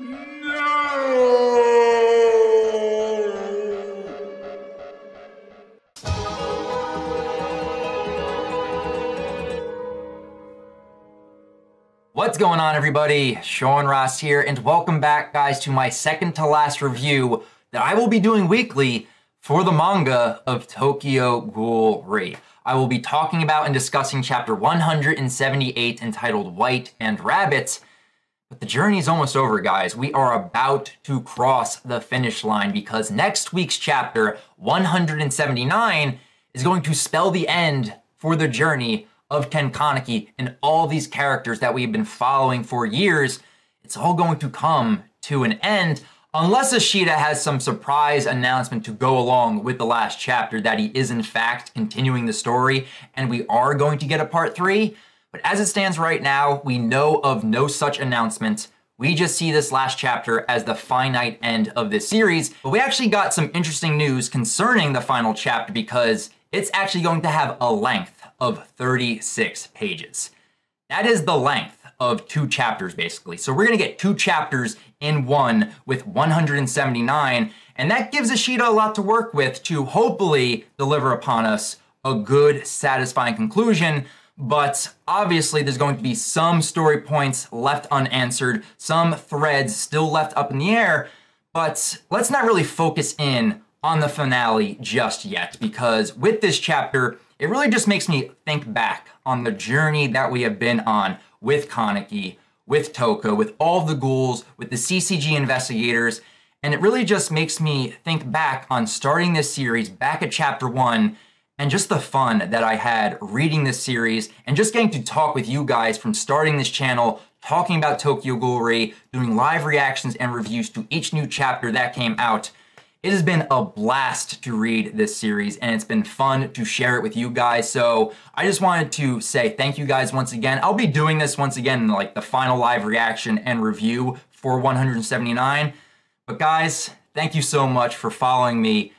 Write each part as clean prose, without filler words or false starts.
What's going on, everybody? Sean Ross here, and welcome back, guys, to my second to last review that I will be doing weekly for the manga of Tokyo Ghoul. I will be talking about and discussing chapter 178 entitled White and Rabbit. But the journey is almost over, guys. We are about to cross the finish line because next week's chapter 179 is going to spell the end for the journey of Ken Kaneki and all these characters that we've been following for years. It's all going to come to an end unless Ishida has some surprise announcement to go along with the last chapter that he is in fact continuing the story and we are going to get a part 3. But as it stands right now, we know of no such announcement. We just see this last chapter as the finite end of this series. But we actually got some interesting news concerning the final chapter because it's actually going to have a length of 36 pages. That is the length of 2 chapters, basically. So we're gonna get 2 chapters in one with 179, and that gives Ishida a lot to work with to hopefully deliver upon us a good, satisfying conclusion. But obviously there's going to be some story points left unanswered, some threads still left up in the air, but let's not really focus in on the finale just yet, because with this chapter, it really just makes me think back on the journey that we have been on with Kaneki, with Toka, with all the ghouls, with the CCG investigators, and it really just makes me think back on starting this series back at chapter 1 and just the fun that I had reading this series and just getting to talk with you guys from starting this channel, talking about Tokyo Ghoul, doing live reactions and reviews to each new chapter that came out. It has been a blast to read this series, and it's been fun to share it with you guys. So I just wanted to say thank you guys once again. I'll be doing this once again in like the final live reaction and review for 179. But guys, thank you so much for following me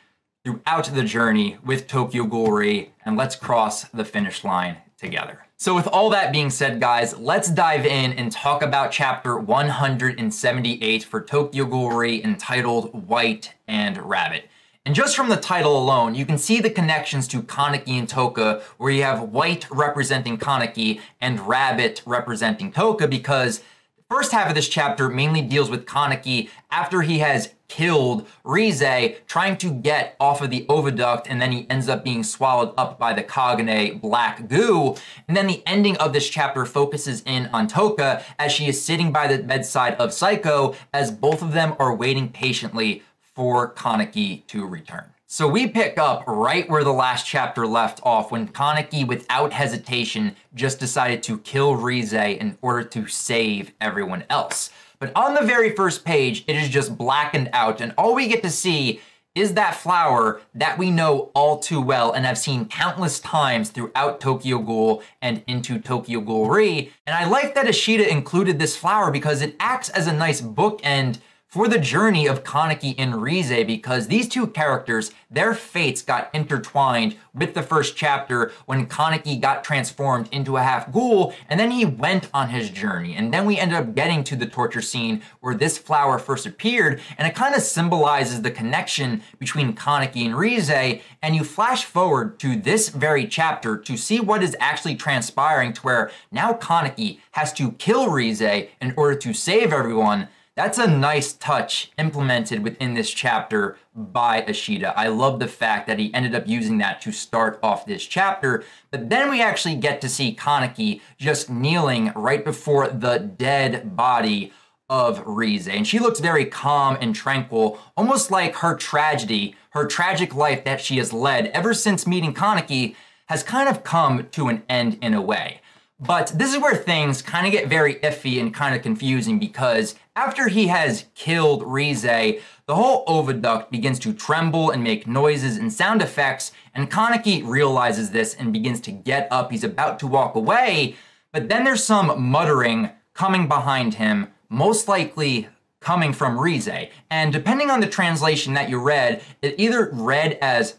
throughout the journey with Tokyo Ghoul, and let's cross the finish line together. So with all that being said, guys, let's dive in and talk about chapter 178 for Tokyo Ghoul entitled White and Rabbit. And just from the title alone, you can see the connections to Kaneki and Toka, where you have White representing Kaneki and Rabbit representing Toka, because the first half of this chapter mainly deals with Kaneki after he has killed Rize, trying to get off of the oviduct, and then he ends up being swallowed up by the Kagane black goo. And then the ending of this chapter focuses in on Toka as she is sitting by the bedside of Psycho, as both of them are waiting patiently for Kaneki to return. So we pick up right where the last chapter left off, when Kaneki, without hesitation, just decided to kill Rize in order to save everyone else. But on the very first page, it is just blackened out, and all we get to see is that flower that we know all too well and have seen countless times throughout Tokyo Ghoul and into Tokyo Ghoul. And I like that Ishida included this flower because it acts as a nice bookend for the journey of Kaneki and Rize, because these two characters, their fates got intertwined with the first chapter when Kaneki got transformed into a half ghoul, and then he went on his journey. And then we ended up getting to the torture scene where this flower first appeared, and it kind of symbolizes the connection between Kaneki and Rize. And you flash forward to this very chapter to see what is actually transpiring, to where now Kaneki has to kill Rize in order to save everyone. That's a nice touch implemented within this chapter by Ishida. I love the fact that he ended up using that to start off this chapter. But then we actually get to see Kaneki just kneeling right before the dead body of Rize. And she looks very calm and tranquil, almost like her tragedy, her tragic life that she has led ever since meeting Kaneki has kind of come to an end in a way. But this is where things kind of get very iffy and kind of confusing, because after he has killed Rize, the whole oviduct begins to tremble and make noises and sound effects, and Kaneki realizes this and begins to get up. He's about to walk away, but then there's some muttering coming behind him, most likely coming from Rize. And depending on the translation that you read, it either read as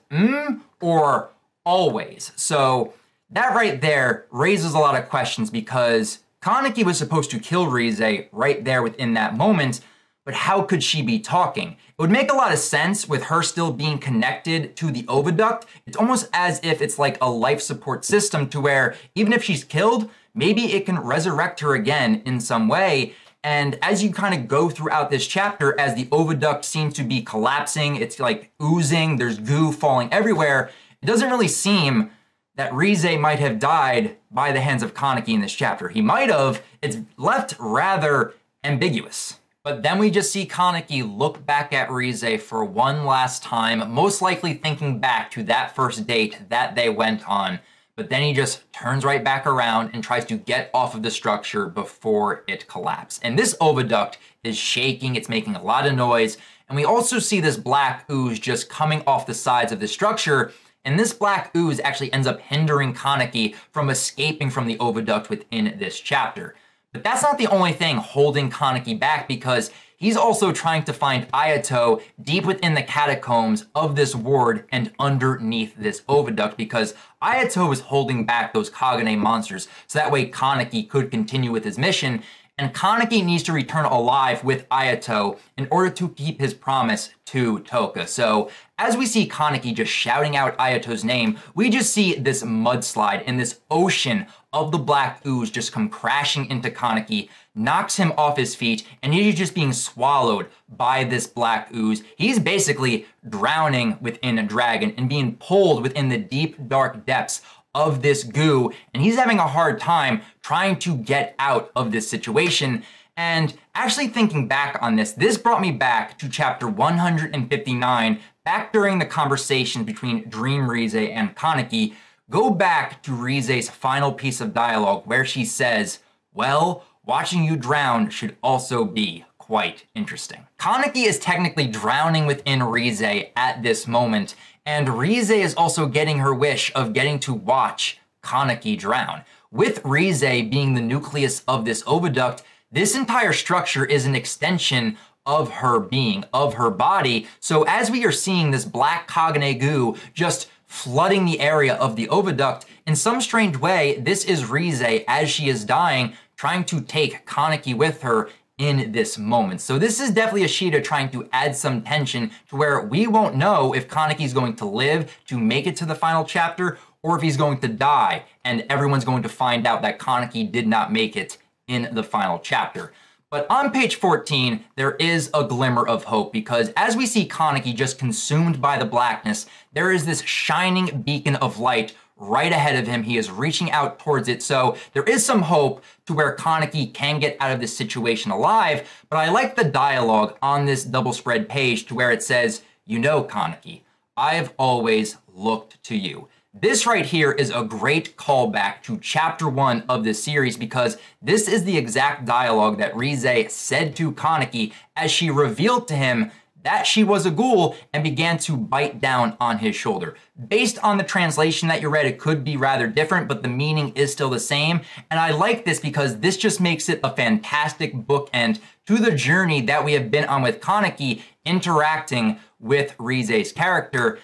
or always. So that right there raises a lot of questions, because Kaneki was supposed to kill Rize right there within that moment, but how could she be talking? It would make a lot of sense with her still being connected to the oviduct. It's almost as if it's like a life support system to where even if she's killed, maybe it can resurrect her again in some way. And as you kind of go throughout this chapter, as the oviduct seems to be collapsing, it's like oozing, there's goo falling everywhere, it doesn't really seem that Rize might have died by the hands of Kaneki in this chapter. He might have. It's left rather ambiguous. But then we just see Kaneki look back at Rize for one last time, most likely thinking back to that first date that they went on. But then he just turns right back around and tries to get off of the structure before it collapses. And this oviduct is shaking, it's making a lot of noise. And we also see this black ooze just coming off the sides of the structure. And this black ooze actually ends up hindering Kaneki from escaping from the oviduct within this chapter. But that's not the only thing holding Kaneki back, because he's also trying to find Ayato deep within the catacombs of this ward and underneath this oviduct, because Ayato is holding back those Kagane monsters so that way Kaneki could continue with his mission. And Kaneki needs to return alive with Ayato in order to keep his promise to Toka. So as we see Kaneki just shouting out Ayato's name, we just see this mudslide and this ocean of the black ooze just come crashing into Kaneki, knocks him off his feet, and he's just being swallowed by this black ooze. He's basically drowning within a dragon and being pulled within the deep, dark depths of this goo, and he's having a hard time trying to get out of this situation. And actually thinking back on this, this brought me back to chapter 159, back during the conversation between Dream Rize and Kaneki. Go back to Rize's final piece of dialogue where she says, "Well, watching you drown should also be quite interesting." Kaneki is technically drowning within Rize at this moment, and Rize is also getting her wish of getting to watch Kaneki drown. With Rize being the nucleus of this oviduct, this entire structure is an extension of her being, of her body. So as we are seeing this black Kagane goo just flooding the area of the oviduct, in some strange way, this is Rize as she is dying, trying to take Kaneki with her in this moment. So this is definitely Ishida trying to add some tension to where we won't know if Kaneki's going to live to make it to the final chapter, or if he's going to die and everyone's going to find out that Kaneki did not make it in the final chapter. But on page 14, there is a glimmer of hope, because as we see Kaneki just consumed by the blackness, there is this shining beacon of light right ahead of him. He is reaching out towards it. So there is some hope to where Kaneki can get out of this situation alive. But I like the dialogue on this double spread page to where it says, "You know, Kaneki, I've always looked to you." This right here is a great callback to chapter 1 of this series, because this is the exact dialogue that Rize said to Kaneki as she revealed to him that she was a ghoul and began to bite down on his shoulder. Based on the translation that you read, it could be rather different, but the meaning is still the same. And I like this because this just makes it a fantastic bookend to the journey that we have been on with Kaneki interacting with Rize's character.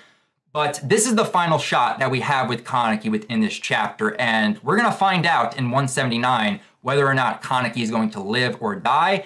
But this is the final shot that we have with Kaneki within this chapter, and we're gonna find out in 179 whether or not Kaneki is going to live or die.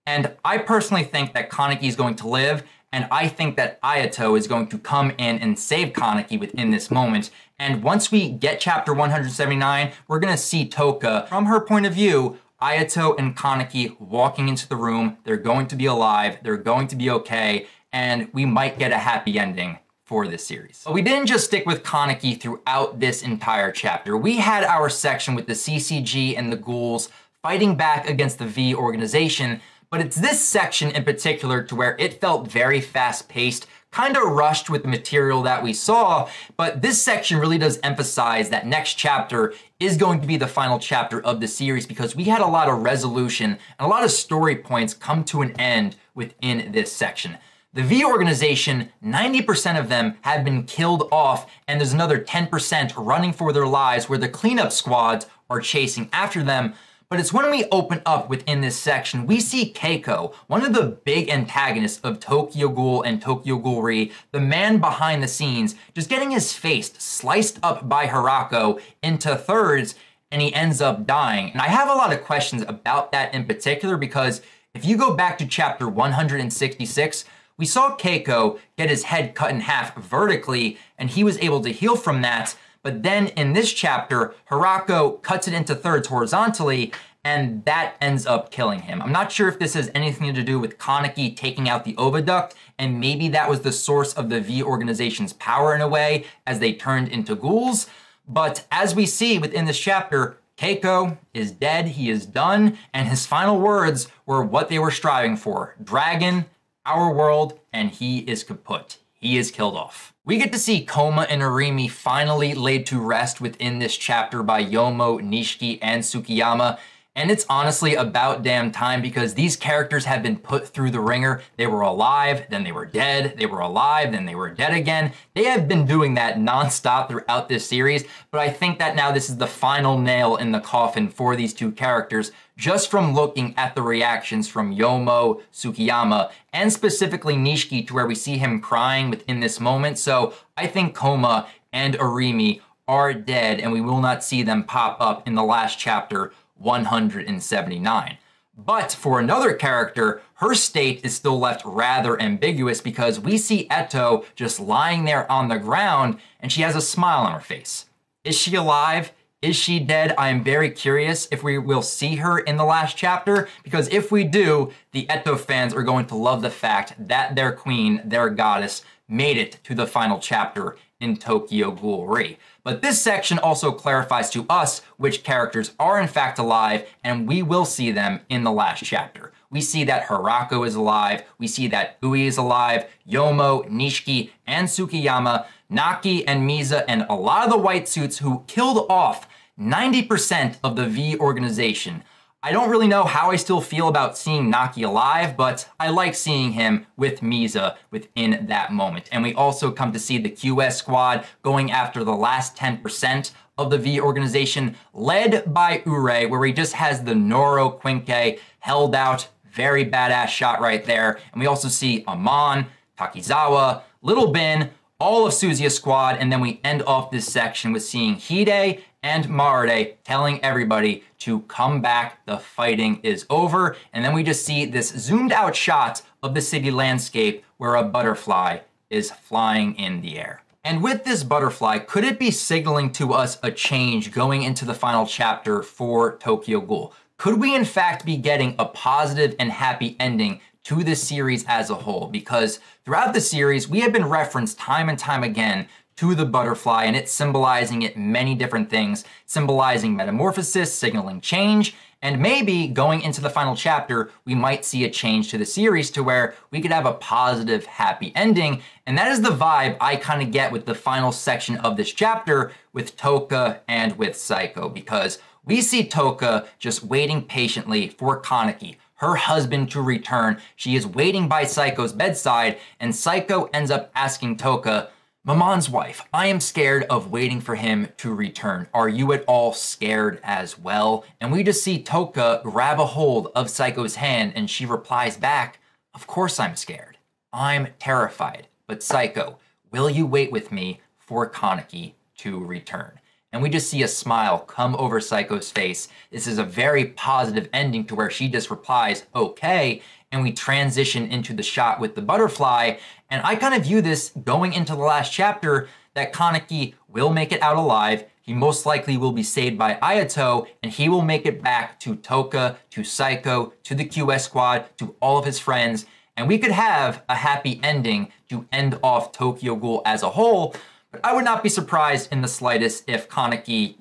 And I personally think that Kaneki is going to live, and I think that Ayato is going to come in and save Kaneki within this moment. And once we get chapter 179, we're gonna see Toka, from her point of view, Ayato and Kaneki walking into the room. They're going to be alive, they're going to be okay, and we might get a happy ending for this series. But we didn't just stick with Kaneki throughout this entire chapter. We had our section with the CCG and the ghouls fighting back against the V organization, but it's this section in particular to where it felt very fast-paced, kind of rushed with the material that we saw, but this section really does emphasize that next chapter is going to be the final chapter of the series, because we had a lot of resolution and a lot of story points come to an end within this section. The V organization, 90% of them have been killed off, and there's another 10% running for their lives where the cleanup squads are chasing after them. But it's when we open up within this section, we see Keiko, one of the big antagonists of Tokyo Ghoul and Tokyo Ghoul-ri, the man behind the scenes, just getting his face sliced up by Hirako into thirds, and he ends up dying. And I have a lot of questions about that in particular, because If you go back to chapter 166, we saw Keiko get his head cut in half vertically, and he was able to heal from that. But then in this chapter, Hirako cuts it into thirds horizontally, and that ends up killing him. I'm not sure if this has anything to do with Kaneki taking out the oviduct, and maybe that was the source of the V organization's power in a way, as they turned into ghouls. But as we see within this chapter, Keiko is dead, he is done, and his final words were what they were striving for. Dragon, our world, and he is kaput. He is killed off. We get to see Koma and Arimi finally laid to rest within this chapter by Yomo, Nishiki, and Tsukiyama. And it's honestly about damn time, because these characters have been put through the ringer. They were alive, then they were dead, they were alive, then they were dead again. They have been doing that nonstop throughout this series, but I think that now this is the final nail in the coffin for these two characters, just from looking at the reactions from Yomo, Tsukiyama, and specifically Nishiki, to where we see him crying within this moment. So I think Koma and Arimi are dead, and we will not see them pop up in the last chapter, 179. But for another character, her state is still left rather ambiguous, because we see Eto just lying there on the ground and she has a smile on her face. Is she alive? Is she dead? I am very curious if we will see her in the last chapter, because if we do, the Eto fans are going to love the fact that their queen, their goddess, made it to the final chapter in Tokyo Ghoul Re. But this section also clarifies to us which characters are in fact alive, and we will see them in the last chapter. We see that Hirako is alive, we see that Ui is alive, Yomo, Nishiki, and Tsukiyama, Naki and Misa, and a lot of the white suits who killed off 90% of the V organization. I don't really know how I still feel about seeing Naki alive, but I like seeing him with Misa within that moment. And we also come to see the QS squad going after the last 10% of the V organization, led by Ure, where he just has the Noro Quinque held out. Very badass shot right there. And we also see Amon, Takizawa, Little Bin, all of Suzuya's squad, and then we end off this section with seeing Hide and Marude telling everybody to come back, the fighting is over, and then we just see this zoomed out shot of the city landscape where a butterfly is flying in the air. And with this butterfly, could it be signaling to us a change going into the final chapter for Tokyo Ghoul? Could we in fact be getting a positive and happy ending to this series as a whole? Because throughout the series, we have been referenced time and time again to the butterfly, and it's symbolizing it many different things, symbolizing metamorphosis, signaling change, and maybe going into the final chapter, we might see a change to the series to where we could have a positive, happy ending. And that is the vibe I kind of get with the final section of this chapter with Toka and with Saiko, because we see Toka just waiting patiently for Kaneki, her husband, to return. She is waiting by Saiko's bedside, and Saiko ends up asking Toka, "Maman's wife, I am scared of waiting for him to return. Are you at all scared as well?" And we just see Toka grab a hold of Saiko's hand, and she replies back, "Of course I'm scared. I'm terrified. But Saiko, will you wait with me for Kaneki to return?" And we just see a smile come over Saiko's face. This is a very positive ending to where she just replies, "Okay," and we transition into the shot with the butterfly. And I kind of view this going into the last chapter that Kaneki will make it out alive. He most likely will be saved by Ayato, and he will make it back to Toka, to Saiko, to the QS squad, to all of his friends. And we could have a happy ending to end off Tokyo Ghoul as a whole. But I would not be surprised in the slightest if Kaneki,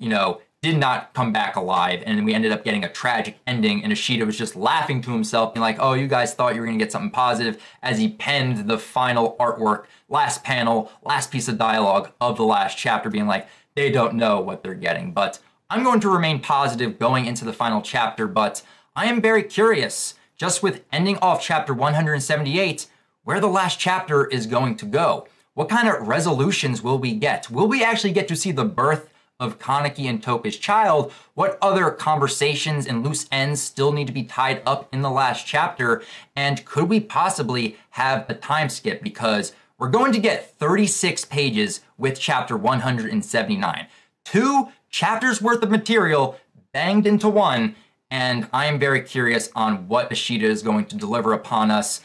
did not come back alive, and we ended up getting a tragic ending, and Ishida was just laughing to himself, being like, "Oh, you guys thought you were gonna get something positive," as he penned the final artwork, last panel, last piece of dialogue of the last chapter, being like, they don't know what they're getting. But I'm going to remain positive going into the final chapter, but I am very curious, just with ending off chapter 178, where the last chapter is going to go. What kind of resolutions will we get? Will we actually get to see the birth of Kaneki and Toka's child? What other conversations and loose ends still need to be tied up in the last chapter? And could we possibly have a time skip? Because we're going to get 36 pages with chapter 179. 2 chapters worth of material banged into one. and I am very curious on what Ishida is going to deliver upon us.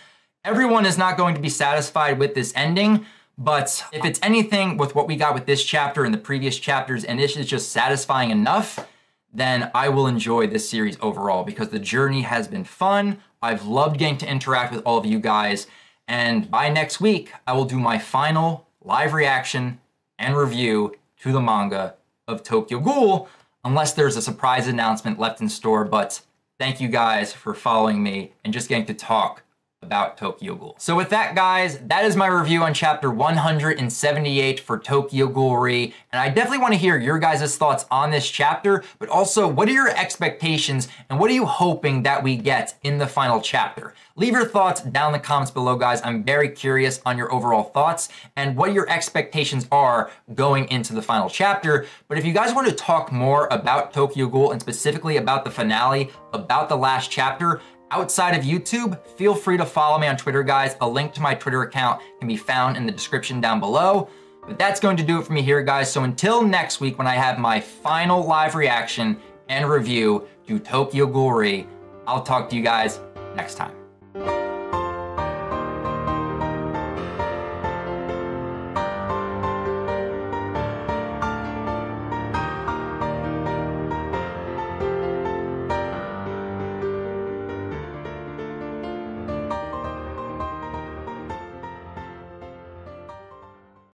Everyone is not going to be satisfied with this ending, but if it's anything with what we got with this chapter and the previous chapters, and this is just satisfying enough, then I will enjoy this series overall because the journey has been fun. I've loved getting to interact with all of you guys. And by next week, I will do my final live reaction and review to the manga of Tokyo Ghoul, unless there's a surprise announcement left in store. But thank you guys for following me and just getting to talk about Tokyo Ghoul. So with that, guys, that is my review on chapter 178 for Tokyo Ghoul. And I definitely want to hear your guys' thoughts on this chapter, but also what are your expectations and what are you hoping that we get in the final chapter? Leave your thoughts down in the comments below, guys. I'm very curious on your overall thoughts and what your expectations are going into the final chapter. But if you guys want to talk more about Tokyo Ghoul and specifically about the finale, about the last chapter, outside of YouTube, feel free to follow me on Twitter, guys. A link to my Twitter account can be found in the description down below. But that's going to do it for me here, guys. So until next week, when I have my final live reaction and review to Tokyo Ghoul, I'll talk to you guys next time.